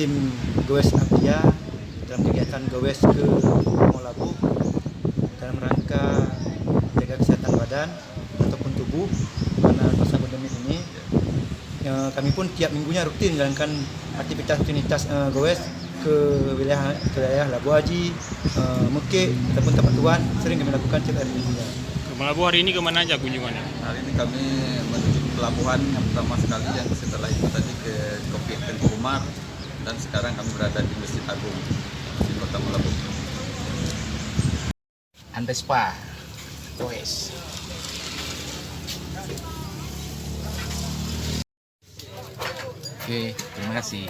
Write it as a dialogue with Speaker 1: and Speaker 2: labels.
Speaker 1: tim Goes Abdia dalam kegiatan Goes ke Molabu dalam rangka jaga kesehatan badan ataupun tubuh karena masa pandemi ini. Kami pun tiap minggunya rutin menjalankan aktivitas rutinitas Goes ke wilayah Labu Haji, Mekek ataupun tempat tuan sering kami lakukan setiap hari minggunya.
Speaker 2: Ke Melabu hari ini kemana aja kunjungannya?
Speaker 3: Hari ini kami menuju pelabuhan yang pertama sekali, yang setelah itu tadi ke Kopi Tengku Umar, dan sekarang kami berada di Masjid Agung di Kota Melabu.
Speaker 4: Andespa Goes. Oke, terima kasih.